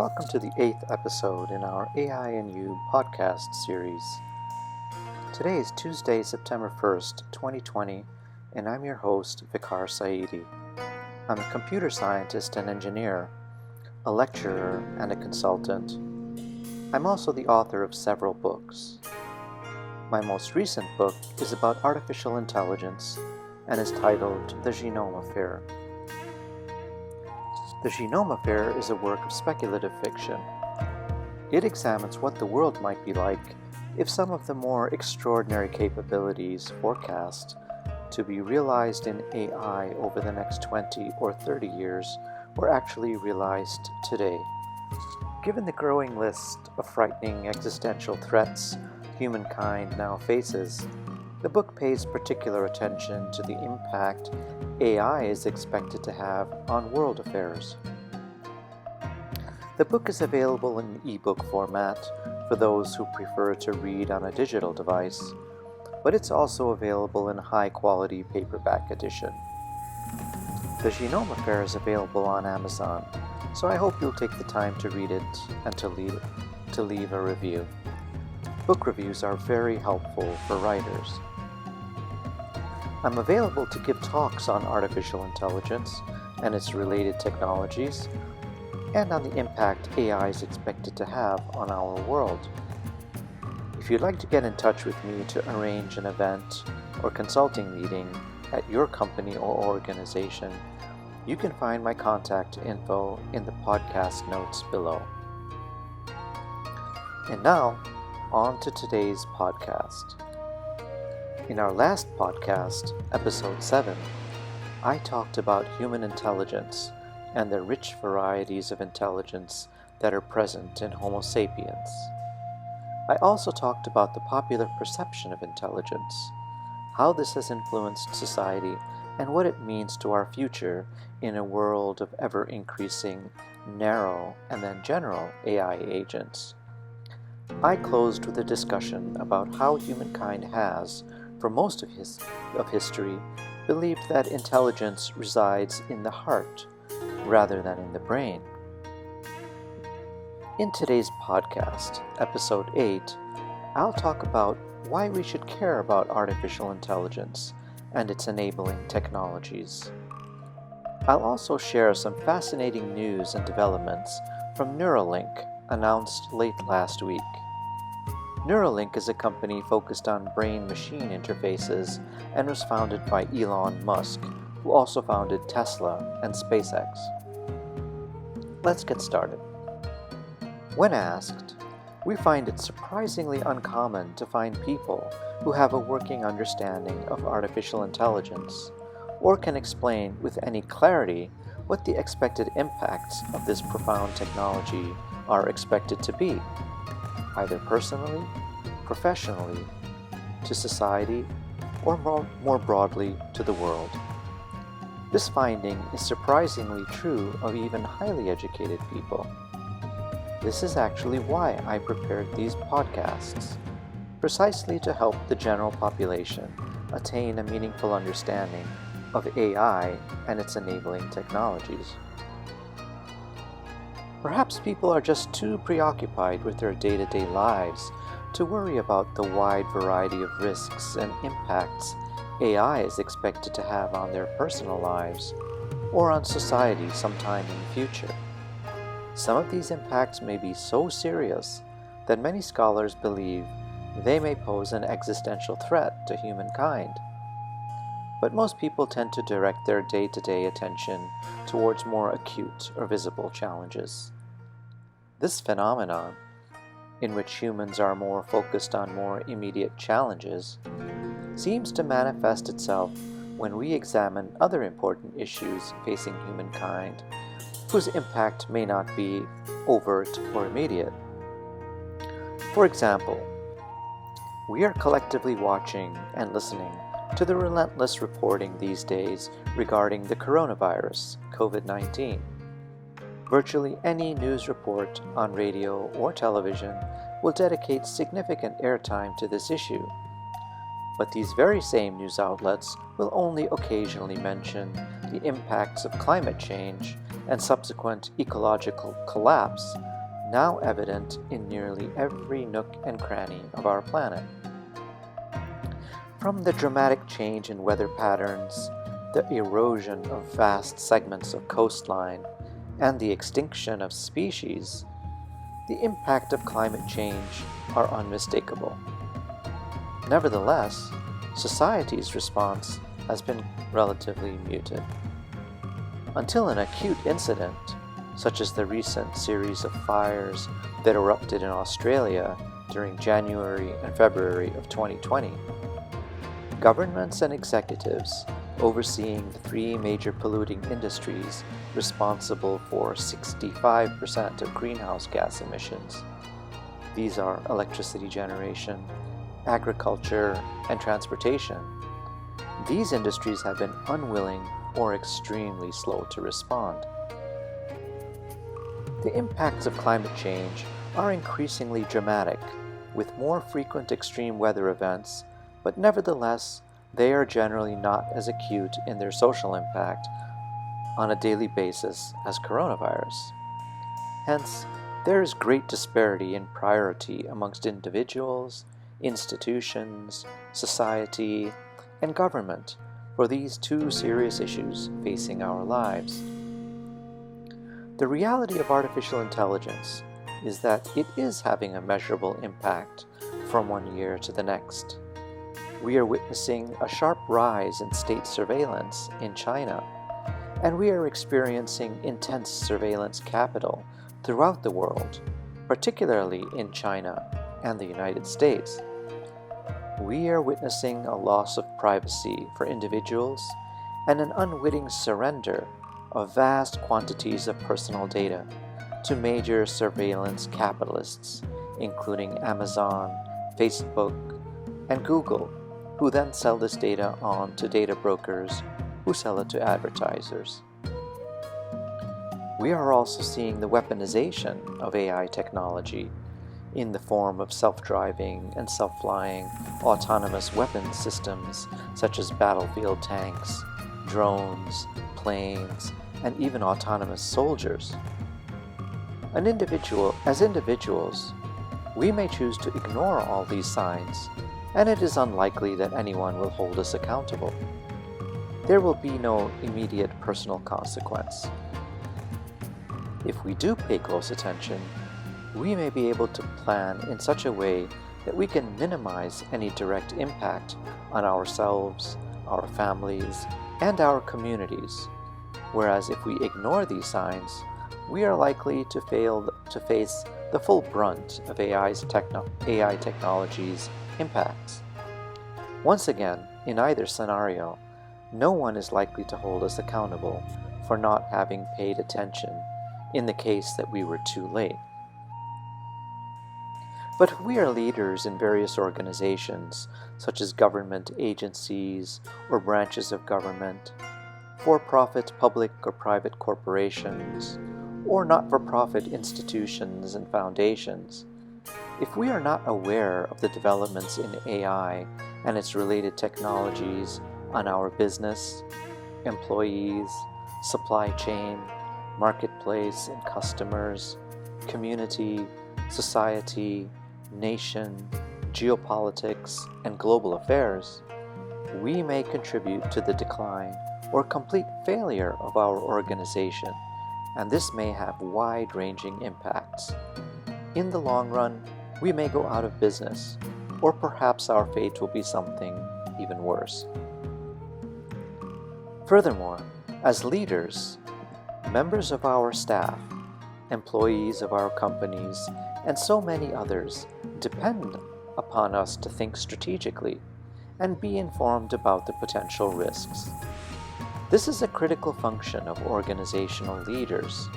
welcome to the 8th episode in our AI and You podcast series. Today is Tuesday, September 1st, 2020, and I'm your host, Vicar Saidi. I'm a computer scientist and engineer, a lecturer, and a consultant. I'm also the author of several books. My most recent book is about artificial intelligence and is titled The Genome Affair. The Genome Affair is a work of speculative fiction. It examines what the world might be like if some of the more extraordinary capabilities forecast to be realized in AI over the next 20 or 30 years were actually realized today. Given the growing list of frightening existential threats humankind now faces, the book pays particular attention to the impact AI is expected to have on world affairs. The book is available in ebook format for those who prefer to read on a digital device, but it's also available in high-quality paperback edition. The Genome Affair is available on Amazon, so I hope you'll take the time to read it and to leave a review. Book reviews are very helpful for writers. I'm available to give talks on artificial intelligence and its related technologies, and on the impact AI is expected to have on our world. If you'd like to get in touch with me to arrange an event or consulting meeting at your company or organization, you can find my contact info in the podcast notes below. And now, on to today's podcast. In our last podcast, episode 7, I talked about human intelligence and the rich varieties of intelligence that are present in Homo Sapiens. I also talked about the popular perception of intelligence, how this has influenced society, and what it means to our future in a world of ever-increasing, narrow, and then general AI agents. I closed with a discussion about how humankind has, for most of history, believed that intelligence resides in the heart rather than in the brain. In today's podcast, episode 8, I'll talk about why we should care about artificial intelligence and its enabling technologies. I'll also share some fascinating news and developments from Neuralink, announced late last week. Neuralink is a company focused on brain-machine interfaces and was founded by Elon Musk, who also founded Tesla and SpaceX. Let's get started. When asked, we find it surprisingly uncommon to find people who have a working understanding of artificial intelligence or can explain with any clarity what the expected impacts of this profound technology are expected to be, either personally, professionally, to society, or more broadly to the world. This finding is surprisingly true of even highly educated people. This is actually why I prepared these podcasts, precisely to help the general population attain a meaningful understanding of AI and its enabling technologies. Perhaps people are just too preoccupied with their day-to-day lives to worry about the wide variety of risks and impacts AI is expected to have on their personal lives or on society sometime in the future. Some of these impacts may be so serious that many scholars believe they may pose an existential threat to humankind. But most people tend to direct their day-to-day attention towards more acute or visible challenges. This phenomenon, in which humans are more focused on more immediate challenges, seems to manifest itself when we examine other important issues facing humankind, whose impact may not be overt or immediate. For example, we are collectively watching and listening to the relentless reporting these days regarding the coronavirus, COVID-19. Virtually any news report on radio or television will dedicate significant airtime to this issue. But these very same news outlets will only occasionally mention the impacts of climate change and subsequent ecological collapse now evident in nearly every nook and cranny of our planet. From the dramatic change in weather patterns, the erosion of vast segments of coastline, and the extinction of species, the impact of climate change are unmistakable. Nevertheless, society's response has been relatively muted. Until an acute incident, such as the recent series of fires that erupted in Australia during January and February of 2020, governments and executives overseeing the three major polluting industries responsible for 65% of greenhouse gas emissions. These are electricity generation, agriculture, and transportation. These industries have been unwilling or extremely slow to respond. The impacts of climate change are increasingly dramatic, with more frequent extreme weather events, but nevertheless, they are generally not as acute in their social impact on a daily basis as coronavirus. Hence, there is great disparity in priority amongst individuals, institutions, society, and government for these two serious issues facing our lives. The reality of artificial intelligence is that it is having a measurable impact from one year to the next. We are witnessing a sharp rise in state surveillance in China, and we are experiencing intense surveillance capital throughout the world, particularly in China and the United States. We are witnessing a loss of privacy for individuals and an unwitting surrender of vast quantities of personal data to major surveillance capitalists, including Amazon, Facebook, and Google, who then sell this data on to data brokers who sell it to advertisers. We are also seeing the weaponization of AI technology in the form of self-driving and self-flying autonomous weapons systems such as battlefield tanks, drones, planes, and even autonomous soldiers. As individuals, we may choose to ignore all these signs, and it is unlikely that anyone will hold us accountable. There will be no immediate personal consequence. If we do pay close attention, we may be able to plan in such a way that we can minimize any direct impact on ourselves, our families, and our communities. Whereas if we ignore these signs, we are likely to face the full brunt of AI technology's impacts. Once again, in either scenario, no one is likely to hold us accountable for not having paid attention in the case that we were too late. But if we are leaders in various organizations, such as government agencies or branches of government, for-profit public or private corporations, or not-for-profit institutions and foundations, if we are not aware of the developments in AI and its related technologies on our business, employees, supply chain, marketplace and customers, community, society, nation, geopolitics, and global affairs, we may contribute to the decline or complete failure of our organization, and this may have wide-ranging impacts. In the long run, we may go out of business, or perhaps our fate will be something even worse. Furthermore, as leaders, members of our staff, employees of our companies, and so many others depend upon us to think strategically and be informed about the potential risks. This is a critical function of organizational leaders.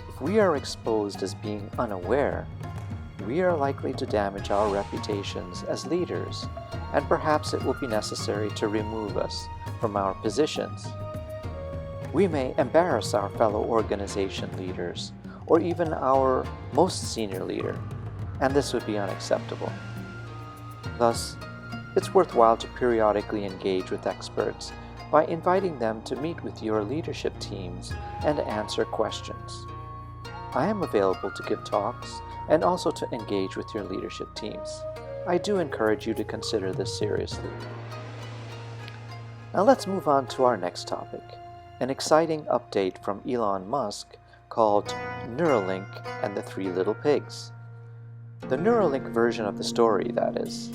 If we are exposed as being unaware, we are likely to damage our reputations as leaders, and perhaps it will be necessary to remove us from our positions. We may embarrass our fellow organization leaders, or even our most senior leader, and this would be unacceptable. Thus, it's worthwhile to periodically engage with experts by inviting them to meet with your leadership teams and answer questions. I am available to give talks and also to engage with your leadership teams. I do encourage you to consider this seriously. Now let's move on to our next topic, an exciting update from Elon Musk called Neuralink and the Three Little Pigs. The Neuralink version of the story, that is.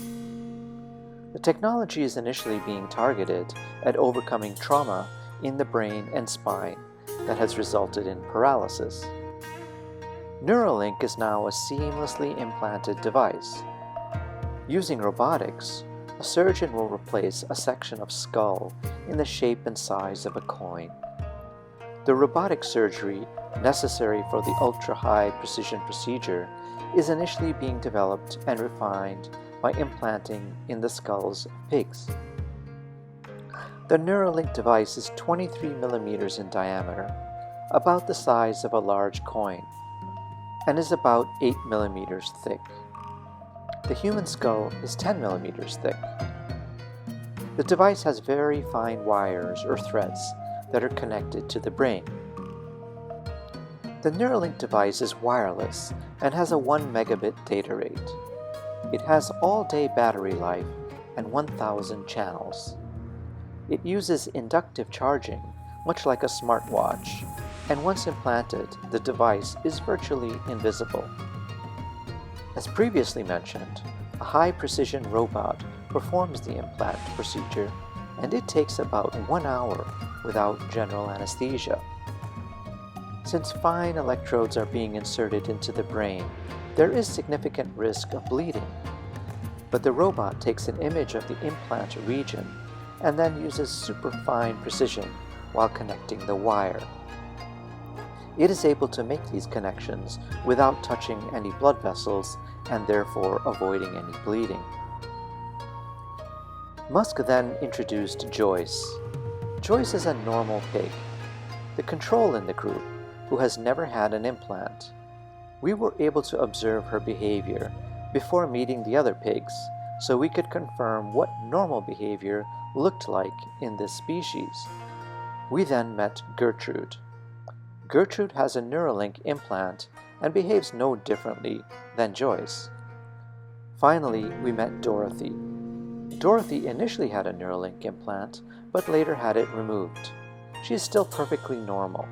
The technology is initially being targeted at overcoming trauma in the brain and spine that has resulted in paralysis. Neuralink is now a seamlessly implanted device. Using robotics, a surgeon will replace a section of skull in the shape and size of a coin. The robotic surgery necessary for the ultra-high precision procedure is initially being developed and refined by implanting in the skulls of pigs. The Neuralink device is 23 millimeters in diameter, about the size of a large coin, and is about 8 millimeters thick. The human skull is 10 millimeters thick. The device has very fine wires or threads that are connected to the brain. The Neuralink device is wireless and has a 1 megabit data rate. It has all-day battery life and 1,000 channels. It uses inductive charging, much like a smartwatch, and once implanted, the device is virtually invisible. As previously mentioned, a high-precision robot performs the implant procedure, and it takes about 1 hour without general anesthesia. Since fine electrodes are being inserted into the brain, there is significant risk of bleeding. But the robot takes an image of the implant region and then uses superfine precision while connecting the wire. It is able to make these connections without touching any blood vessels and therefore avoiding any bleeding. Musk then introduced Joyce. Joyce is a normal pig, the control in the group, who has never had an implant. We were able to observe her behavior before meeting the other pigs, so we could confirm what normal behavior looked like in this species. We then met Gertrude. Gertrude has a Neuralink implant and behaves no differently than Joyce. Finally, we met Dorothy. Dorothy initially had a Neuralink implant, but later had it removed. She is still perfectly normal.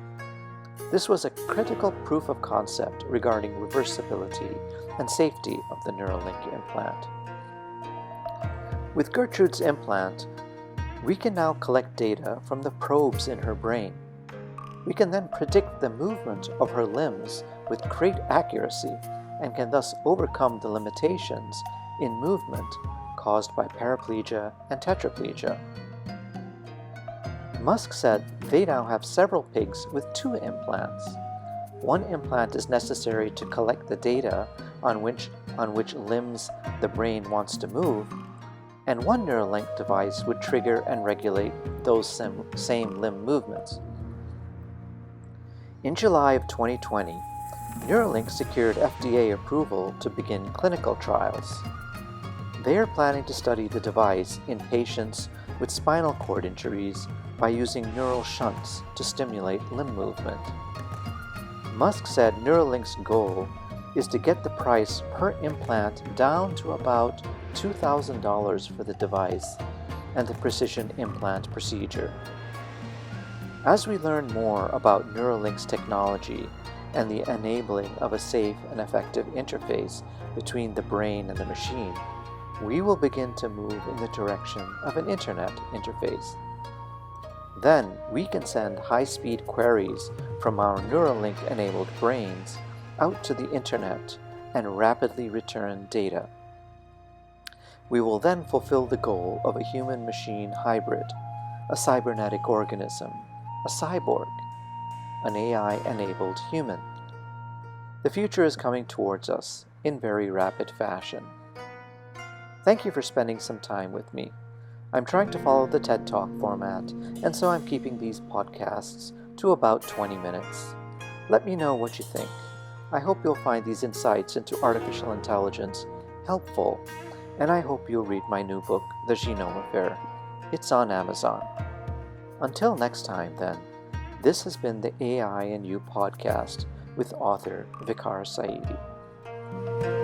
This was a critical proof of concept regarding reversibility and safety of the Neuralink implant. With Gertrude's implant, we can now collect data from the probes in her brain. We can then predict the movement of her limbs with great accuracy and can thus overcome the limitations in movement caused by paraplegia and tetraplegia. Musk said they now have several pigs with 2 implants. 1 implant is necessary to collect the data on which limbs the brain wants to move, and 1 Neuralink device would trigger and regulate those same limb movements. In July of 2020, Neuralink secured FDA approval to begin clinical trials. They are planning to study the device in patients with spinal cord injuries by using neural shunts to stimulate limb movement. Musk said Neuralink's goal is to get the price per implant down to about $2,000 for the device and the precision implant procedure. As we learn more about Neuralink's technology and the enabling of a safe and effective interface between the brain and the machine, we will begin to move in the direction of an internet interface. Then we can send high-speed queries from our Neuralink-enabled brains out to the internet and rapidly return data. We will then fulfill the goal of a human-machine hybrid, a cybernetic organism, a cyborg, an AI-enabled human. The future is coming towards us in very rapid fashion. Thank you for spending some time with me. I'm trying to follow the TED Talk format, and so I'm keeping these podcasts to about 20 minutes. Let me know what you think. I hope you'll find these insights into artificial intelligence helpful, and I hope you'll read my new book, The Genome Affair. It's on Amazon. Until next time, then, this has been the AI and You podcast with author Vicar Saidi.